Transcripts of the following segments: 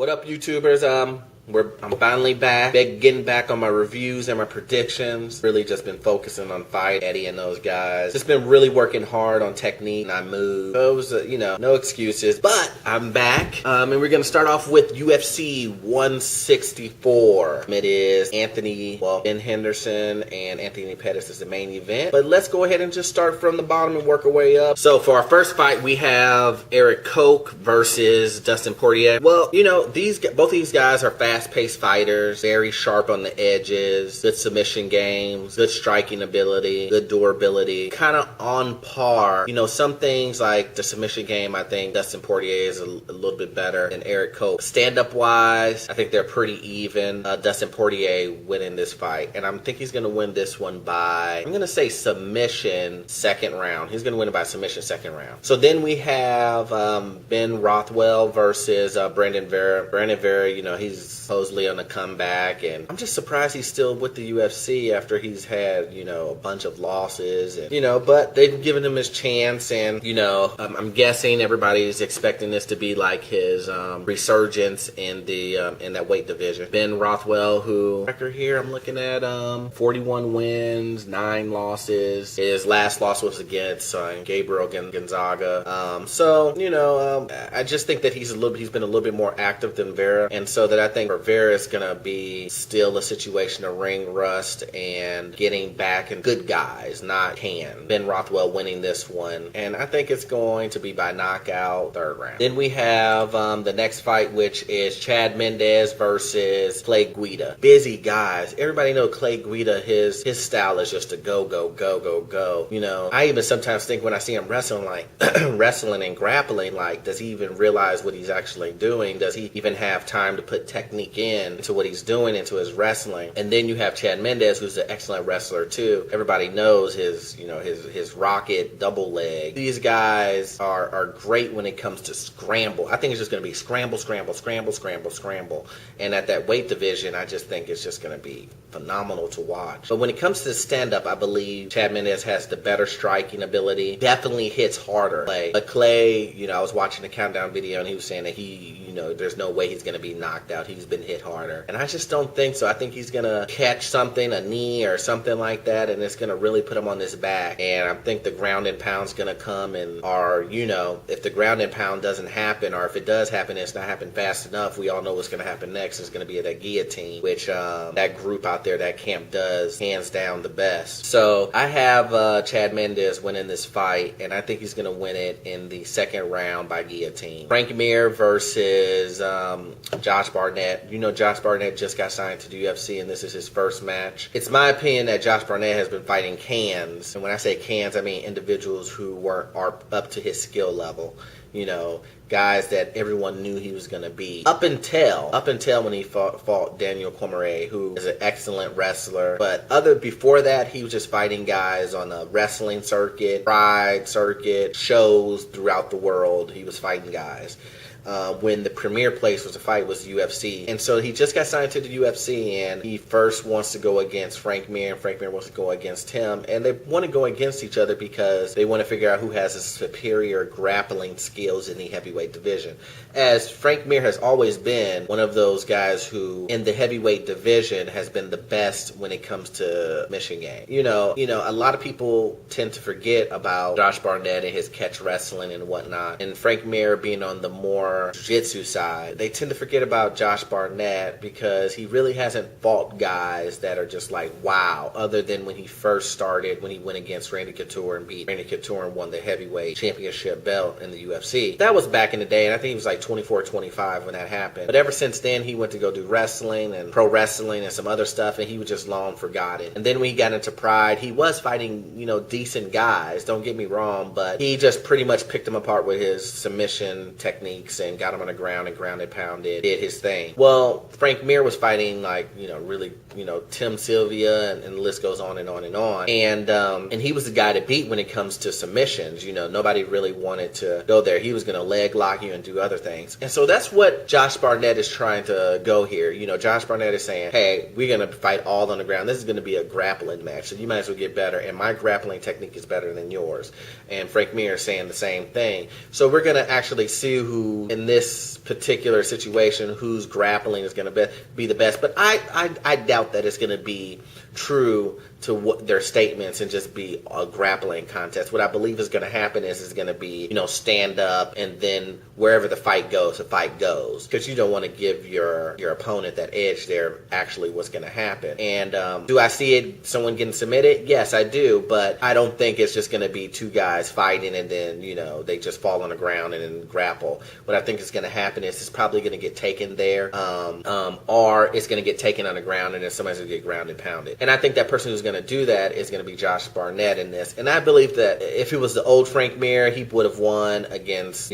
What up, YouTubers? I'm finally back. Getting back on my reviews and my predictions. Really just been focusing on fight Eddie and those guys. Just been really working hard on technique and I moved. So it was, no excuses. But I'm back. And we're gonna start off with UFC 164. It is Ben Henderson and Anthony Pettis is the main event. But let's go ahead and just start from the bottom and work our way up. So for our first fight, we have Eric Koch versus Dustin Poirier. Well, both these guys are fast-paced fighters, very sharp on the edges, good submission games, good striking ability, good durability, kind of on par. Some things like the submission game, I think Dustin Poirier is a little bit better than Eric Koch. Stand-up-wise, I think they're pretty even. Dustin Poirier winning this fight, and I think he's going to win this one by, I'm going to say submission second round. He's going to win it by submission second round. So then we have Ben Rothwell versus Brandon Vera. Brandon Vera, he's supposedly on a comeback, and I'm just surprised he's still with the UFC after he's had, a bunch of losses, and, but they've given him his chance, and, I'm guessing everybody's expecting this to be like his resurgence in that weight division. Ben Rothwell, who record here I'm looking at 41 wins, 9 losses. His last loss was against Gabriel Gonzaga. I just think that he's been a little bit more active than Vera, and so that I think for Vera is going to be still a situation of ring rust and getting back and good guys, not can. Ben Rothwell winning this one, and I think it's going to be by knockout third round. Then we have the next fight, which is Chad Mendes versus Clay Guida. Busy guys. Everybody know Clay Guida, his style is just to go, go, go, go, go. I even sometimes think when I see him wrestling, like wrestling and grappling, like, does he even realize what he's actually doing? Does he even have time to put technique into what he's doing, into his wrestling? And then you have Chad Mendes, who's an excellent wrestler too. Everybody knows his rocket double leg. These guys are great when it comes to scramble. I think it's just going to be scramble, scramble, scramble, scramble, scramble. And at that weight division, I just think it's just going to be phenomenal to watch. But when it comes to stand-up, I believe Chad Mendes has the better striking ability. Definitely hits harder. But Clay, I was watching the countdown video, and he was saying that there's no way he's going to be knocked out. He's been hit harder. And I just don't think so. I think he's going to catch something, a knee or something like that, and it's going to really put him on his back. And I think the ground and pound's going to come, if the ground and pound doesn't happen, or if it does happen, it's not happening fast enough, we all know what's going to happen next. It's going to be that guillotine, which that group out there, that camp does hands down the best. So I have Chad Mendes winning this fight, and I think he's going to win it in the second round by guillotine. Frank Mir versus Josh Barnett. Josh Barnett just got signed to the UFC, and this is his first match. It's my opinion that Josh Barnett has been fighting cans, and when I say cans, I mean individuals who are up to his skill level. Guys that everyone knew he was going to beat. Up until when he fought Daniel Cormier, who is an excellent wrestler. But before that, he was just fighting guys on a wrestling circuit, Pride circuit, shows throughout the world. He was fighting guys. When the premier place was to fight was the UFC. And so he just got signed to the UFC, and he first wants to go against Frank Mir, and Frank Mir wants to go against him. And they want to go against each other because they want to figure out who has the superior grappling skills in the heavyweight division. As Frank Mir has always been one of those guys who, in the heavyweight division, has been the best when it comes to mission game. A lot of people tend to forget about Josh Barnett and his catch wrestling and whatnot. And Frank Mir being on the more jiu-jitsu side, they tend to forget about Josh Barnett because he really hasn't fought guys that are just like wow, other than when he first started, when he went against Randy Couture and beat Randy Couture and won the heavyweight championship belt in the UFC. That was back in the day, and I think he was like 24, 25 when that happened. But ever since then, he went to go do wrestling and pro wrestling and some other stuff, and he was just long forgotten. And then when he got into Pride, he was fighting, decent guys, don't get me wrong, but he just pretty much picked them apart with his submission techniques and got him on the ground and ground and pounded, did his thing. Well, Frank Mir was fighting really Tim Sylvia, and the list goes on and on and on. And he was the guy to beat when it comes to submissions. Nobody really wanted to go there. He was going to leg lock you and do other things. And so that's what Josh Barnett is trying to go here. Josh Barnett is saying, hey, we're going to fight all on the ground. This is going to be a grappling match, so you might as well get better. And my grappling technique is better than yours. And Frank Mir is saying the same thing. So we're going to actually see who, in this particular situation, whose grappling is going to be the best. But I doubt that it's going to be true to what their statements and just be a grappling contest. What I believe is going to happen is it's going to be, stand up, and then wherever the fight goes, because you don't want to give your opponent that edge there. Actually, what's going to happen? And do I see someone getting submitted? Yes, I do, but I don't think it's just going to be two guys fighting and then they just fall on the ground and then grapple. What I think is going to happen is it's probably going to get taken there, or it's going to get taken on the ground and then somebody's going to get ground and pounded. And I think that person who's going to do that is going to be Josh Barnett in this. And I believe that if it was the old Frank Mir, he would have won against,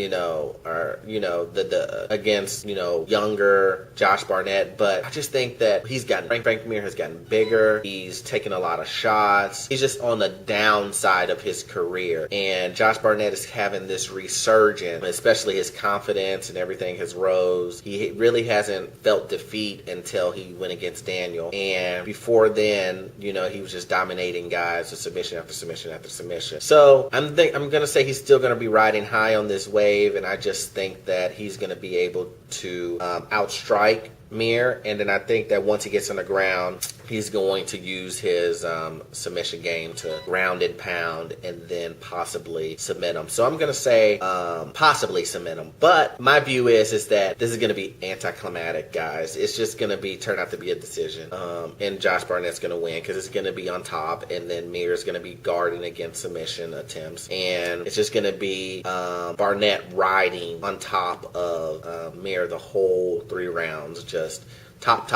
against younger Josh Barnett. But I just think that Frank Mir has gotten bigger. He's taken a lot of shots. He's just on the downside of his career. And Josh Barnett is having this resurgence, especially his confidence and everything has rose. He really hasn't felt defeat until he went against Daniel. And before then, he was just dominating guys with submission after submission after submission. So I'm going to say he's still going to be riding high on this wave, and I just think that he's going to be able to outstrike Mir, and then I think that once he gets on the ground, he's going to use his submission game to ground and pound and then possibly submit him. So I'm going to say possibly submit him. But my view is that this is going to be anticlimactic, guys. It's just going to turn out to be a decision. And Josh Barnett's going to win because it's going to be on top, and then Mir's going to be guarding against submission attempts. And it's just going to be Barnett riding on top of Mir the whole 3 rounds, just top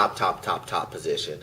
position.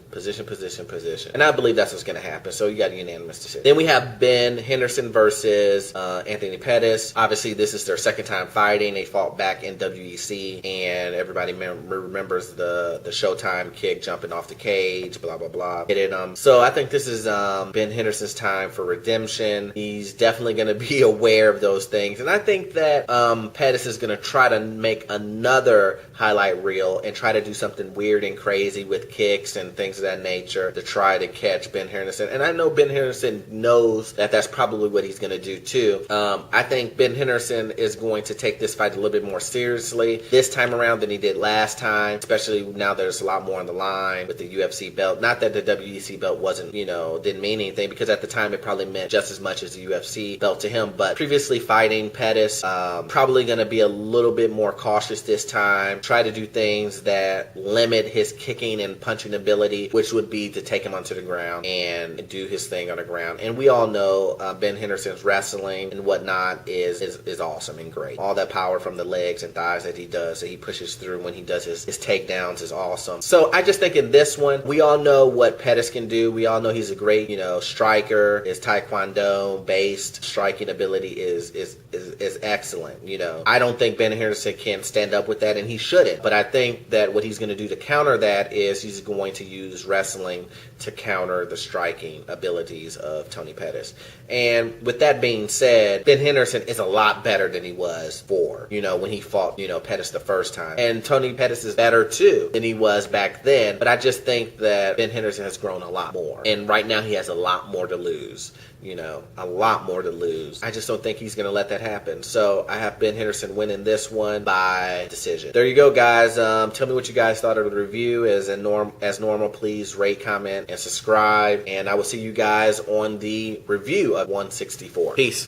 And I believe that's what's going to happen. So you got a unanimous decision. Then we have Ben Henderson versus Anthony Pettis. Obviously, this is their second time fighting. They fought back in WEC, and everybody remembers the Showtime kick jumping off the cage, blah, blah, blah. Hit him. So I think this is Ben Henderson's time for redemption. He's definitely going to be aware of those things. And I think that Pettis is going to try to make another highlight reel and try to do something weird and crazy with kicks and things of that nature to try to catch Ben Henderson. And I know Ben Henderson knows that that's probably what he's going to do too. I think Ben Henderson is going to take this fight a little bit more seriously this time around than he did last time, especially now there's a lot more on the line with the UFC belt. Not that the WEC belt wasn't, didn't mean anything, because at the time it probably meant just as much as the UFC belt to him. But previously fighting Pettis, probably going to be a little bit more cautious this time. Try to do things that limit his kicking and punching ability, which would be to take him onto the ground and do his thing on the ground. And we all know Ben Henderson's wrestling and whatnot is awesome and great. All that power from the legs and thighs that he does, that he pushes through when he does his takedowns, is awesome. So I just think in this one, we all know what Pettis can do. We all know he's a great, striker. His Taekwondo based striking ability is excellent. I don't think Ben Henderson can stand up with that, and he shouldn't. But I think that what he's going to do to counter that is he's going to use wrestling to counter the striking abilities of Tony Pettis. And with that being said, Ben Henderson is a lot better than he was when he fought, Pettis the first time. And Tony Pettis is better too than he was back then. But I just think that Ben Henderson has grown a lot more. And right now he has a lot more to lose. A lot more to lose. I just don't think he's going to let that happen. So I have Ben Henderson winning this one by decision. There you go, guys. Tell me what you guys thought of the review. As normal, please rate, comment, and subscribe. And I will see you guys on the review of 164. Peace.